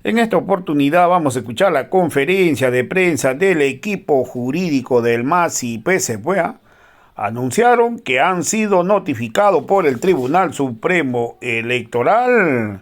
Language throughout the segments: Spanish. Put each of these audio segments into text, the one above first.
En esta oportunidad vamos a escuchar la conferencia de prensa del equipo jurídico del MAS y PSPUEA. Anunciaron que han sido notificados por el Tribunal Supremo Electoral.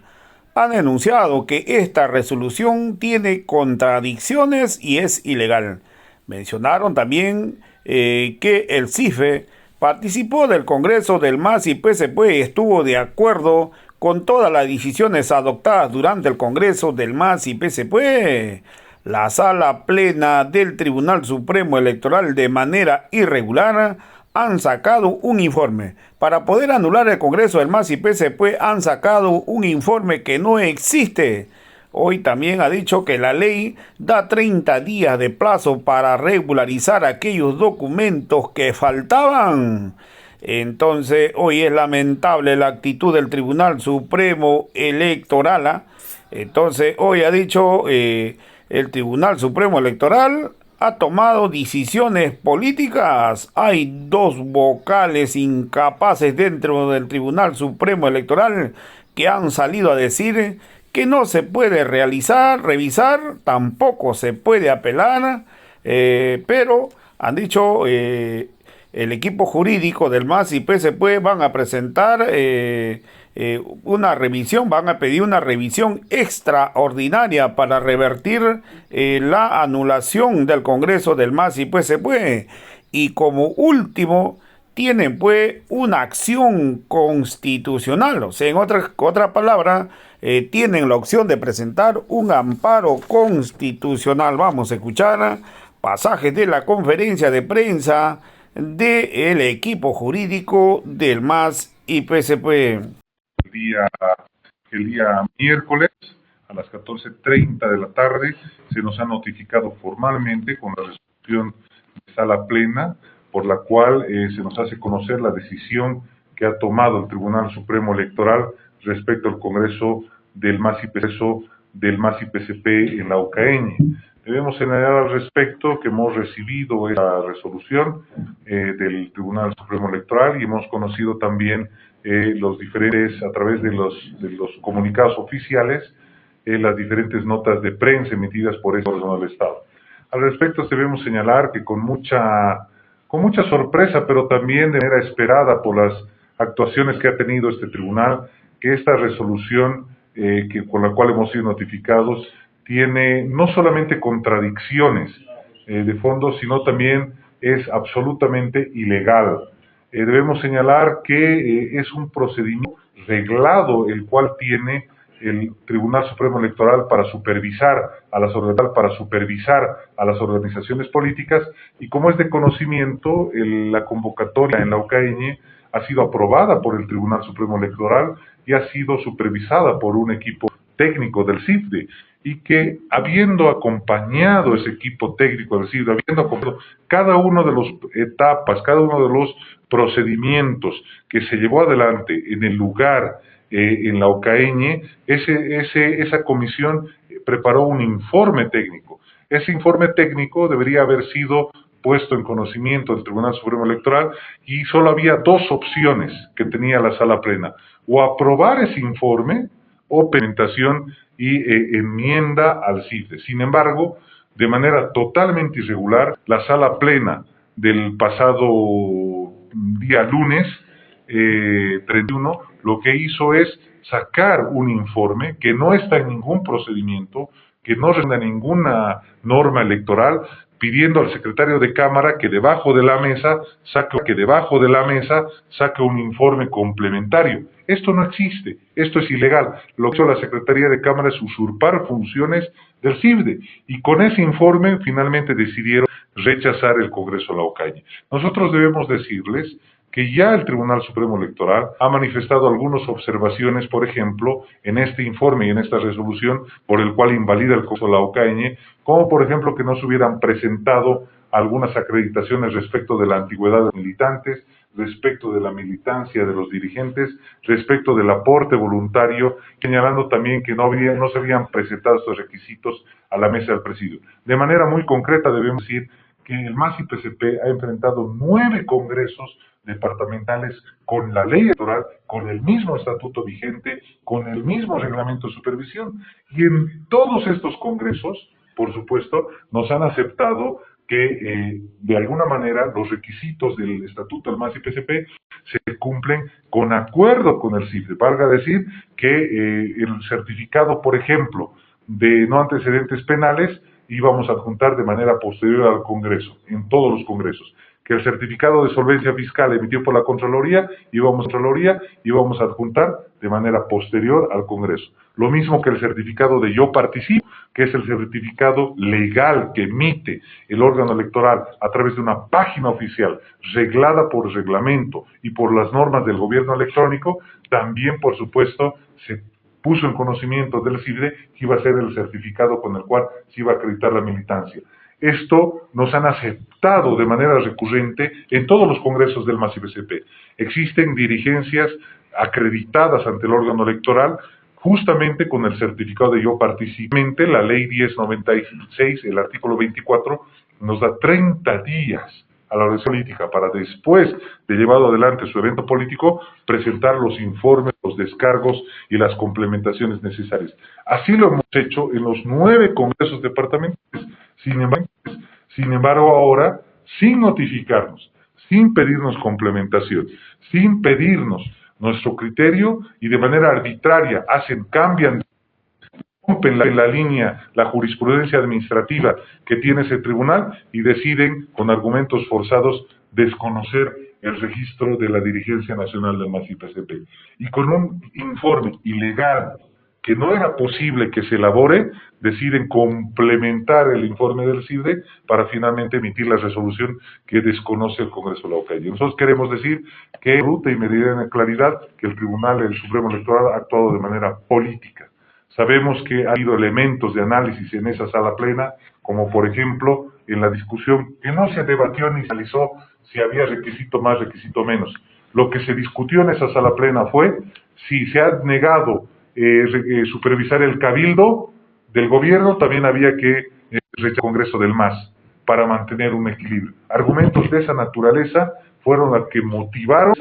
Han denunciado que esta resolución tiene contradicciones y es ilegal. Mencionaron también que el CIFE participó del Congreso del MAS y PSPUE y estuvo de acuerdo con todas las decisiones adoptadas durante el Congreso del MAS y PSPUE. La Sala Plena del Tribunal Supremo Electoral de manera irregular han sacado un informe. Para poder anular el Congreso del MAS y PSPUE han sacado un informe que no existe. Hoy también ha dicho que la ley da 30 días de plazo para regularizar aquellos documentos que faltaban. Entonces, hoy es lamentable la actitud del Tribunal Supremo Electoral. Entonces, hoy ha dicho el Tribunal Supremo Electoral ha tomado decisiones políticas. Hay dos vocales incapaces dentro del Tribunal Supremo Electoral que han salido a decir que no se puede revisar, tampoco se puede apelar, pero han dicho el equipo jurídico del MAS y PSPUE van a presentar una revisión, van a pedir una revisión extraordinaria para revertir la anulación del Congreso del MAS y PSPUE. Y como último, tienen pues una acción constitucional, o sea, en otra palabra, tienen la opción de presentar un amparo constitucional. Vamos a escuchar pasajes de la conferencia de prensa del equipo jurídico del MAS y PSPUE. El día miércoles a las 14:30 de la tarde se nos ha notificado formalmente con la resolución de sala plena por la cual se nos hace conocer la decisión que ha tomado el Tribunal Supremo Electoral respecto al Congreso del MAS y PSP en la Ucaeñe. Debemos señalar al respecto que hemos recibido esa resolución del Tribunal Supremo Electoral y hemos conocido también los diferentes, a través de los comunicados oficiales, las diferentes notas de prensa emitidas por este órgano del Estado. Al respecto debemos señalar que con mucha sorpresa, pero también de manera esperada por las actuaciones que ha tenido este tribunal, que esta resolución con la cual hemos sido notificados tiene no solamente contradicciones de fondo, sino también es absolutamente ilegal. Debemos señalar que es un procedimiento reglado el cual tiene el Tribunal Supremo Electoral para supervisar a las organizaciones políticas, y como es de conocimiento, la convocatoria en la Ucaeñe ha sido aprobada por el Tribunal Supremo Electoral y ha sido supervisada por un equipo técnico del CIFDE, y que habiendo acompañado ese equipo técnico del CIFDE, habiendo acompañado cada una de las etapas, cada uno de los procedimientos que se llevó adelante en el lugar, en la Ucaeñe, esa comisión preparó un informe técnico. Ese informe técnico debería haber sido puesto en conocimiento del Tribunal Supremo Electoral y solo había dos opciones que tenía la sala plena: o aprobar ese informe o implementación y enmienda al CIFDE. Sin embargo, de manera totalmente irregular, la sala plena del pasado día lunes 31 lo que hizo es sacar un informe que no está en ningún procedimiento, que no responde a ninguna norma electoral, pidiendo al secretario de Cámara que debajo de la mesa saque un informe complementario. Esto no existe, esto es ilegal. Lo que hizo la Secretaría de Cámara es usurpar funciones del CIFDE, y con ese informe finalmente decidieron rechazar el Congreso de la Ucaeñe. Nosotros debemos decirles que ya el Tribunal Supremo Electoral ha manifestado algunas observaciones, por ejemplo, en este informe y en esta resolución, por el cual invalida el Congreso de la Ucaeñe, como por ejemplo que no se hubieran presentado algunas acreditaciones respecto de la antigüedad de los militantes, respecto de la militancia de los dirigentes, respecto del aporte voluntario, señalando también que no se habían presentado estos requisitos a la mesa del presidio. De manera muy concreta debemos decir que el MAS-IPCP ha enfrentado 9 congresos departamentales con la ley electoral, con el mismo estatuto vigente, con el mismo reglamento de supervisión. Y en todos estos congresos, por supuesto, nos han aceptado que de alguna manera los requisitos del estatuto del MAS-IPCP se cumplen con acuerdo con el CIFRE. Valga decir que el certificado, por ejemplo, de no antecedentes penales íbamos a adjuntar de manera posterior al Congreso, en todos los congresos. Que el certificado de solvencia fiscal emitido por la Contraloría íbamos a adjuntar de manera posterior al Congreso. Lo mismo que el certificado de yo participo, que es el certificado legal que emite el órgano electoral a través de una página oficial reglada por reglamento y por las normas del gobierno electrónico, también, por supuesto, se puso en conocimiento del CIDE que iba a ser el certificado con el cual se iba a acreditar la militancia. Esto nos han aceptado de manera recurrente en todos los congresos del MAS-IPCP. Existen dirigencias acreditadas ante el órgano electoral justamente con el certificado de yo participante. La ley 1096, el artículo 24, nos da 30 días a la organización política para después de llevado adelante su evento político, presentar los informes, los descargos y las complementaciones necesarias. Así lo hemos hecho en los 9 congresos departamentales. Sin embargo, ahora, sin notificarnos, sin pedirnos complementación, sin pedirnos nuestro criterio y de manera arbitraria cambian, rompen la línea, la jurisprudencia administrativa que tiene ese tribunal y deciden, con argumentos forzados, desconocer el registro de la dirigencia nacional del MAS-IPCP. Y con un informe ilegal que no era posible que se elabore, deciden complementar el informe del CIDE para finalmente emitir la resolución que desconoce el Congreso local. Y nosotros queremos decir que ruta y meridiana claridad que el Tribunal del Supremo Electoral ha actuado de manera política. Sabemos que ha habido elementos de análisis en esa sala plena, como por ejemplo en la discusión que no se debatió ni se analizó si había requisito más, requisito menos. Lo que se discutió en esa sala plena fue si se ha negado supervisar el cabildo del gobierno, también había que rechazar el Congreso del MAS para mantener un equilibrio. Argumentos de esa naturaleza fueron los que motivaron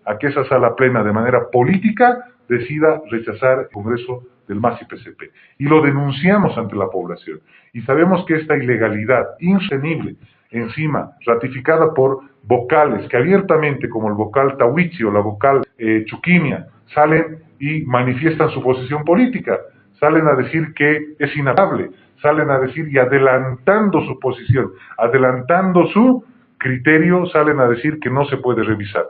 a que esa sala plena de manera política decida rechazar el Congreso del MAS-IPCP. Y lo denunciamos ante la población. Y sabemos que esta ilegalidad insostenible, encima ratificada por vocales que abiertamente, como el vocal Tawichi o la vocal Chuquimia, salen y manifiestan su posición política, salen a decir que es inapelable, salen a decir y adelantando su posición, adelantando su criterio, salen a decir que no se puede revisar,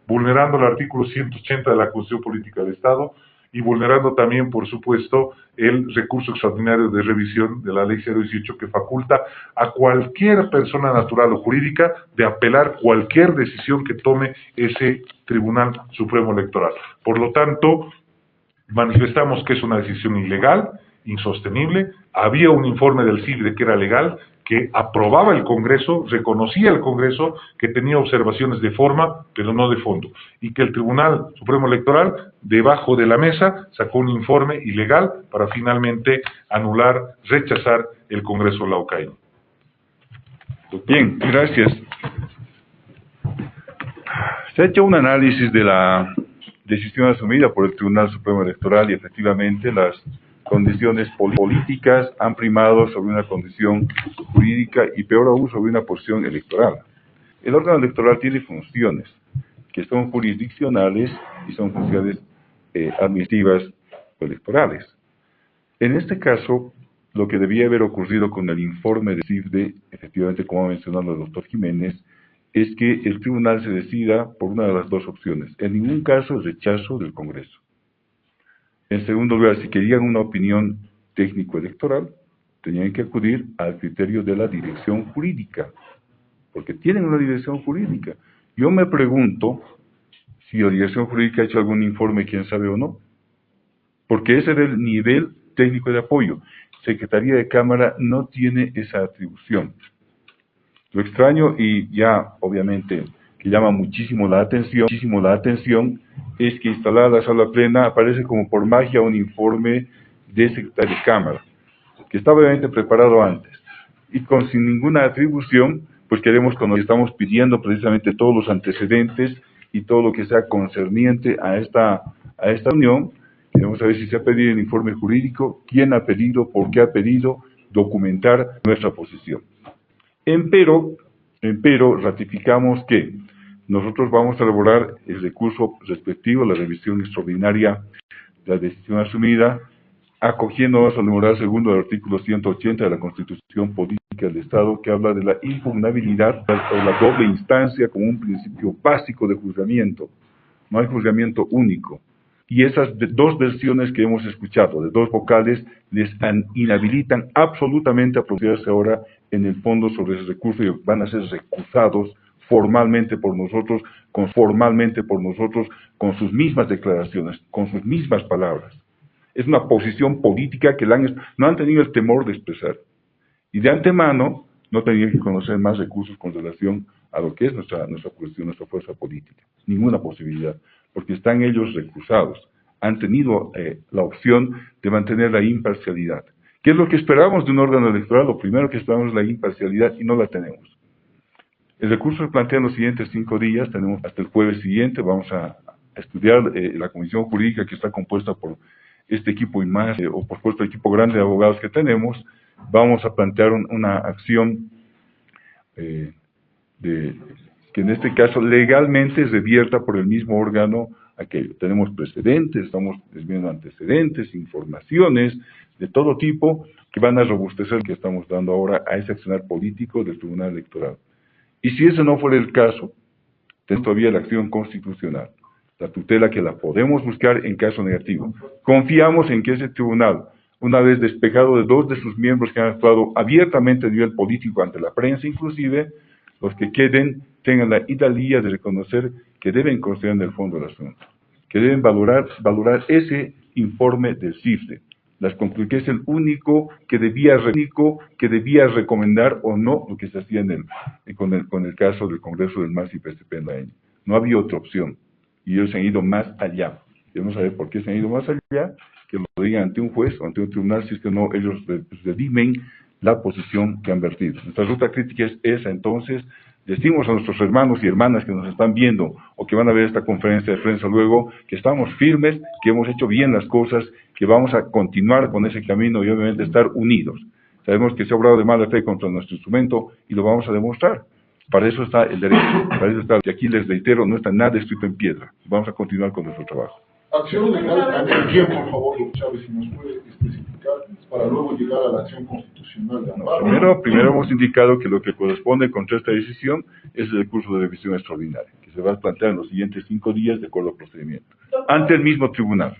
vulnerando el artículo 180 de la Constitución Política del Estado y vulnerando también, por supuesto, el recurso extraordinario de revisión de la Ley 018 que faculta a cualquier persona natural o jurídica de apelar cualquier decisión que tome ese Tribunal Supremo Electoral. Por lo tanto, manifestamos que es una decisión ilegal, insostenible. Había un informe del CIDE que era legal, que aprobaba el Congreso, reconocía el Congreso que tenía observaciones de forma, pero no de fondo, y que el Tribunal Supremo Electoral, debajo de la mesa, sacó un informe ilegal para finalmente anular, rechazar el Congreso laucaíno. Bien, gracias. Se ha hecho un análisis de la decisión asumida por el Tribunal Supremo Electoral y efectivamente las condiciones políticas han primado sobre una condición jurídica y peor aún sobre una posición electoral. El órgano electoral tiene funciones que son jurisdiccionales y son funciones administrativas o electorales. En este caso, lo que debía haber ocurrido con el informe de CIFDE, efectivamente como ha mencionado el doctor Jiménez, es que el tribunal se decida por una de las dos opciones. En ningún caso el rechazo del Congreso. En segundo lugar, si querían una opinión técnico-electoral, tenían que acudir al criterio de la dirección jurídica, porque tienen una dirección jurídica. Yo me pregunto si la dirección jurídica ha hecho algún informe, quién sabe o no, porque ese es el nivel técnico de apoyo. Secretaría de Cámara no tiene esa atribución. Lo extraño y ya, obviamente, que llama muchísimo la atención, es que instalada la sala plena aparece como por magia un informe de Secretaría de Cámara, que estaba obviamente preparado antes. y sin ninguna atribución, pues queremos conocer, estamos pidiendo precisamente todos los antecedentes y todo lo que sea concerniente a esta unión. Queremos saber si se ha pedido el informe jurídico, quién ha pedido, por qué ha pedido, documentar nuestra posición. Empero, ratificamos que nosotros vamos a elaborar el recurso respectivo a la revisión extraordinaria de la decisión asumida, acogiéndonos al numeral segundo del artículo 180 de la Constitución Política del Estado, que habla de la impugnabilidad o la doble instancia como un principio básico de juzgamiento. No hay juzgamiento único. Y esas dos versiones que hemos escuchado, de dos vocales, les inhabilitan absolutamente a pronunciarse ahora en el fondo sobre ese recurso y van a ser recusados formalmente por nosotros, con sus mismas declaraciones, con sus mismas palabras. Es una posición política que no han tenido el temor de expresar. Y de antemano no tenían que conocer más recursos con relación a lo que es nuestra cuestión, nuestra fuerza política. Ninguna posibilidad, porque están ellos recusados. Han tenido la opción de mantener la imparcialidad. ¿Qué es lo que esperábamos de un órgano electoral? Lo primero que esperamos es la imparcialidad y no la tenemos. El recurso se plantea en los siguientes 5 días, tenemos hasta el jueves siguiente, vamos a estudiar la comisión jurídica que está compuesta por este equipo y más, o por supuesto el equipo grande de abogados que tenemos. Vamos a plantear una acción que en este caso legalmente revierta por el mismo órgano aquello. Tenemos precedentes, estamos viendo antecedentes, informaciones de todo tipo que van a robustecer lo que estamos dando ahora a ese accionar político del Tribunal Electoral. Y si ese no fuera el caso, tenemos todavía la acción constitucional, la tutela que la podemos buscar en caso negativo. Confiamos en que ese tribunal, una vez despejado de 2 de sus miembros que han actuado abiertamente a nivel político ante la prensa inclusive, los que queden tengan la hidalguía de reconocer que deben considerar en el fondo del asunto, que deben valorar ese informe del CIFRE, las conclusiones, que es el único que debía recomendar o no lo que se hacía con el caso del Congreso del MAS y PSP en la ENE. No había otra opción, y ellos se han ido más allá. Queremos saber por qué se han ido más allá, que lo digan ante un juez o ante un tribunal, si es que no, ellos redimen la posición que han vertido. Nuestra ruta crítica es esa. Entonces, decimos a nuestros hermanos y hermanas que nos están viendo o que van a ver esta conferencia de prensa luego, que estamos firmes, que hemos hecho bien las cosas, que vamos a continuar con ese camino y obviamente estar unidos. Sabemos que se ha obrado de mala fe contra nuestro instrumento y lo vamos a demostrar. Para eso está el derecho, para eso está, y aquí les reitero, no está nada escrito en piedra. Vamos a continuar con nuestro trabajo. Acción legal, ¿a quién, por favor, don Chávez, si nos puede especificar para luego llegar a la acción constitucional de amparo? Primero hemos indicado que lo que corresponde contra esta decisión es el recurso de revisión extraordinaria, que se va a plantear en los siguientes 5 días de acuerdo al procedimiento, ante el mismo tribunal.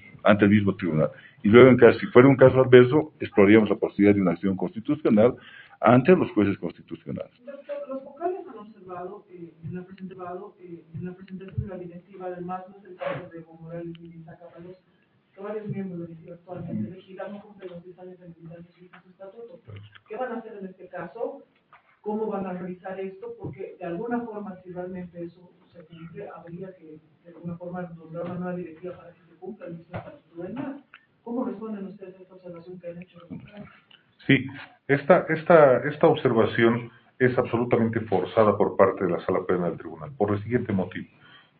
Y luego, si fuera un caso adverso, exploraríamos la posibilidad de una acción constitucional ante los jueces constitucionales. Los vocales han observado en la presentación de la directiva, además no es el caso de Evo Morales y Lisa Capalos, que varios miembros de la directiva actualmente elegidas no cumplen los 10 años de militancia y su estatuto. ¿Qué van a hacer en este caso? ¿Cómo van a realizar esto? Porque de alguna forma, si realmente eso se cumple, habría que de alguna forma nombrar una nueva directiva para que se cumpla el mismo estatuto del MAS. ¿Cómo responden ustedes a esta observación que han hecho los vocales? Sí, esta observación es absolutamente forzada por parte de la Sala Plena del Tribunal, por el siguiente motivo.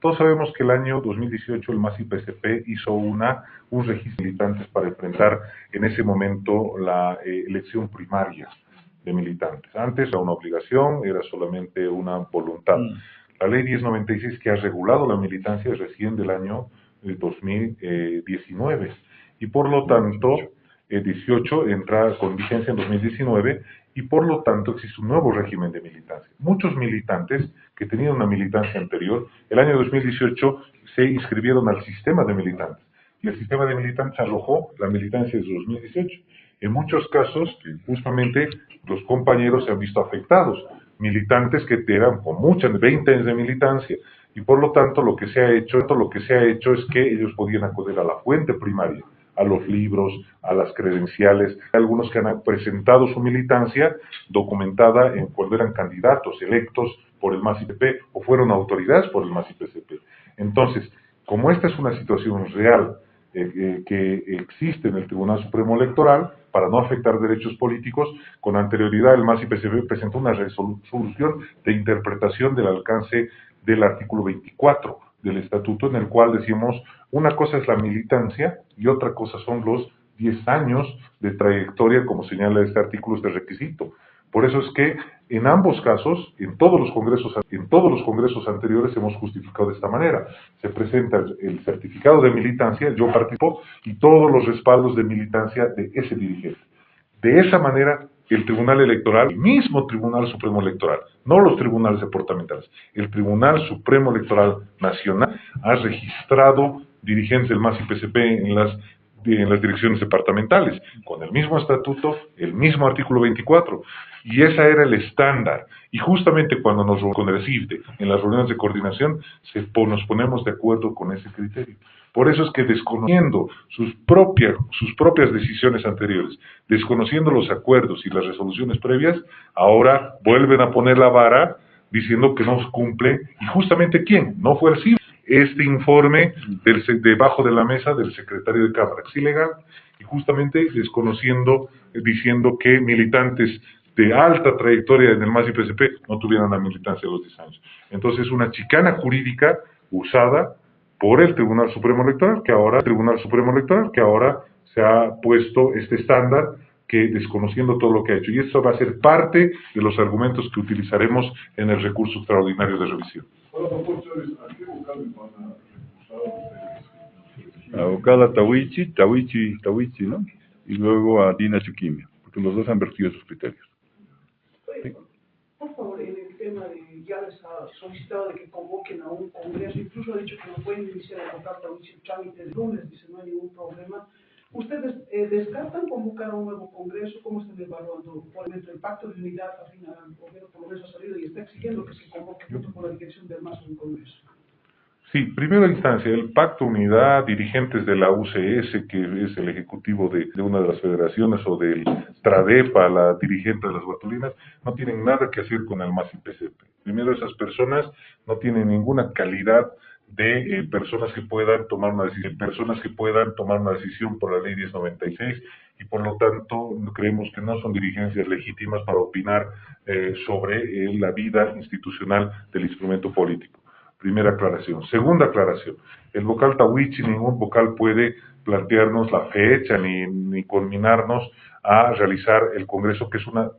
Todos sabemos que el año 2018 el MAS y PSP hizo un registro de militantes para enfrentar en ese momento la elección primaria de militantes. Antes era una obligación, era solamente una voluntad. La ley 1096 que ha regulado la militancia es recién del año 2019 y por lo tanto 18 entra con vigencia en 2019 y por lo tanto existe un nuevo régimen de militancia. Muchos militantes que tenían una militancia anterior, el año 2018 se inscribieron al sistema de militantes y el sistema de militantes alojó la militancia desde 2018. En muchos casos, justamente, los compañeros se han visto afectados, militantes que eran con muchas, 20 años de militancia, y por lo tanto lo que se ha hecho es que ellos podían acudir a la fuente primaria, a los libros, a las credenciales, algunos que han presentado su militancia documentada cuando eran candidatos electos por el MAS y PSP o fueron autoridades por el MAS y PSP. Entonces, como esta es una situación real que existe en el Tribunal Supremo Electoral para no afectar derechos políticos. Con anterioridad el MAS-IPCB presentó una resolución de interpretación del alcance del artículo 24 del estatuto, en el cual decimos una cosa es la militancia y otra cosa son los 10 años de trayectoria, como señala este artículo, este requisito. Por eso es que en ambos casos, en todos los congresos anteriores hemos justificado de esta manera. Se presenta el certificado de militancia, yo participo, y todos los respaldos de militancia de ese dirigente. De esa manera, el Tribunal Electoral, el mismo Tribunal Supremo Electoral, no los tribunales departamentales, el Tribunal Supremo Electoral Nacional ha registrado dirigentes del MAS-IPCP en las direcciones departamentales, con el mismo estatuto, el mismo artículo 24, y ese era el estándar. Y justamente cuando con el CIFDE, en las reuniones de coordinación, nos ponemos de acuerdo con ese criterio. Por eso es que desconociendo sus propias decisiones anteriores, desconociendo los acuerdos y las resoluciones previas, ahora vuelven a poner la vara diciendo que no cumple, y justamente ¿quién? No fue el CIFDE. Este informe debajo de la mesa del secretario de Cámara, es ilegal, y justamente desconociendo, diciendo que militantes de alta trayectoria en el MAS-IPCP no tuvieran la militancia de los 10 años. Entonces es una chicana jurídica usada por el Tribunal Supremo Electoral, que ahora se ha puesto este estándar, que desconociendo todo lo que ha hecho. Y esto va a ser parte de los argumentos que utilizaremos en el recurso extraordinario de revisión. A Ocala Tawichi, ¿no? Y luego a Dina Chuquimia, porque los dos han vertido sus criterios. Sí. Por favor, en el tema de, ya les ha solicitado de que convoquen a un congreso, incluso ha dicho que no pueden iniciar el trámite el lunes, dice, no hay ningún problema. ¿Ustedes descartan convocar a un nuevo congreso? ¿Cómo están evaluando? Por ejemplo, el pacto de unidad, al final, el gobierno por lo menos ha salido y está exigiendo que se convoque junto con la dirección del MAS un congreso. Sí, primera instancia, el Pacto Unidad, dirigentes de la UCS, que es el ejecutivo de una de las federaciones, o del TRADEPA, la dirigente de las Guatulinas, no tienen nada que hacer con el MAS-IPCP. Primero, esas personas no tienen ninguna calidad de personas que puedan tomar una decisión por la ley 1096, y por lo tanto creemos que no son dirigencias legítimas para opinar sobre la vida institucional del instrumento político. Primera aclaración. Segunda aclaración, el vocal Tawichi, ningún vocal puede plantearnos la fecha ni conminarnos a realizar el Congreso, que es una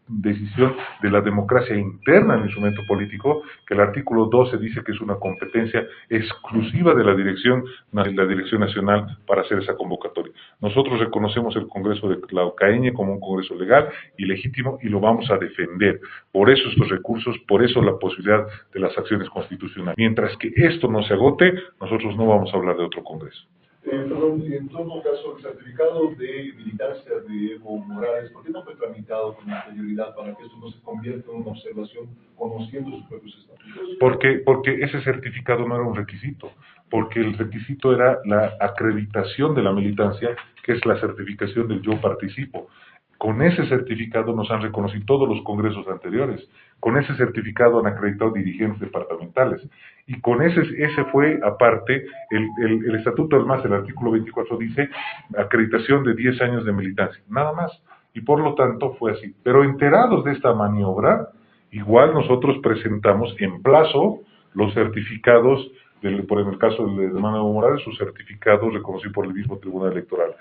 decisión de la democracia interna del instrumento político, que el artículo 12 dice que es una competencia exclusiva de la Dirección Nacional para hacer esa convocatoria. Nosotros reconocemos el Congreso de Tlaucaeñe como un Congreso legal y legítimo, y lo vamos a defender. Por eso estos recursos, por eso la posibilidad de las acciones constitucionales. Mientras que esto no se agote, nosotros no vamos a hablar de otro Congreso. Perdón, en todo caso, el certificado de militancia de Evo Morales, ¿por qué no fue tramitado con anterioridad para que esto no se convierta en una observación conociendo sus propios estatutos? Porque ese certificado no era un requisito, porque el requisito era la acreditación de la militancia, que es la certificación del yo participo. Con ese certificado nos han reconocido todos los congresos anteriores. Con ese certificado han acreditado dirigentes departamentales. Y con ese fue, aparte, el estatuto del MAS, el artículo 24 dice acreditación de 10 años de militancia. Nada más. Y por lo tanto fue así. Pero enterados de esta maniobra, igual nosotros presentamos en plazo los certificados, por en el caso del hermano Evo Morales, sus certificados reconocidos por el mismo Tribunal Electoral.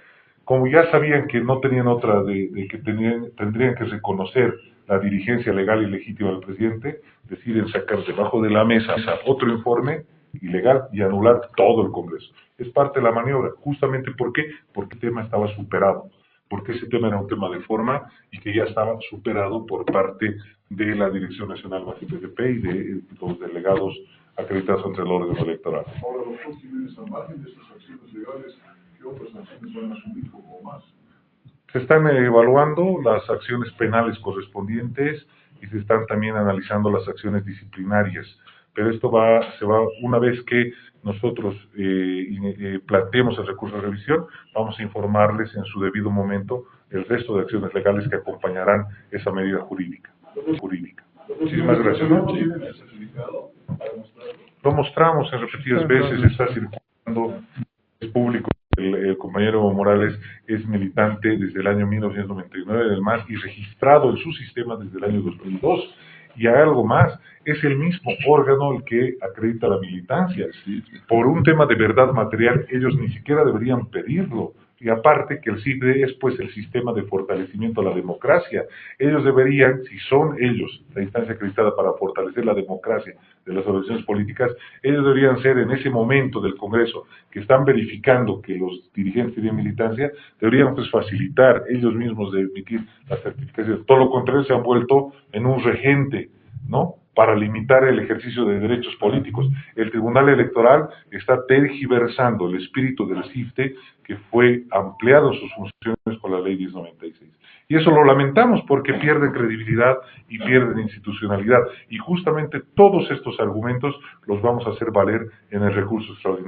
Como ya sabían que no tenían otra, de que tendrían que reconocer la dirigencia legal y legítima del presidente, deciden sacar debajo de la mesa otro informe ilegal y anular todo el Congreso. Es parte de la maniobra. Justamente ¿por qué? Porque el tema estaba superado. Porque ese tema era un tema de forma y que ya estaba superado por parte de la Dirección Nacional MAS-IPCP y de los delegados acreditados ante el órgano electoral. Ahora, doctor Jiménez, al margen de estas acciones legales, ¿qué otras acciones van a asumir como MAS? Se están evaluando las acciones penales correspondientes y se están también analizando las acciones disciplinarias. Pero esto una vez que nosotros planteemos el recurso de revisión, vamos a informarles en su debido momento el resto de acciones legales que acompañarán esa medida jurídica. Muchísimas gracias. Lo mostramos en repetidas veces, está circulando, es público el compañero Evo Morales es militante desde el año 1999 del MAS y registrado en su sistema desde el año 2002. Y hay algo más, es el mismo órgano el que acredita la militancia. Por un tema de verdad material, ellos ni siquiera deberían pedirlo. Y aparte que el CIFDE es pues el sistema de fortalecimiento a la democracia. Ellos deberían, si son ellos la instancia acreditada para fortalecer la democracia de las organizaciones políticas, ellos deberían ser en ese momento del Congreso que están verificando que los dirigentes tienen militancia, deberían pues facilitar ellos mismos de emitir las certificaciones. Todo lo contrario, se han vuelto en un regente, ¿no?, para limitar el ejercicio de derechos políticos. El Tribunal Electoral está tergiversando el espíritu del CIFTE, que fue ampliado en sus funciones con la Ley 1096. Y eso lo lamentamos porque pierden credibilidad y pierden institucionalidad. Y justamente todos estos argumentos los vamos a hacer valer en el recurso extraordinario.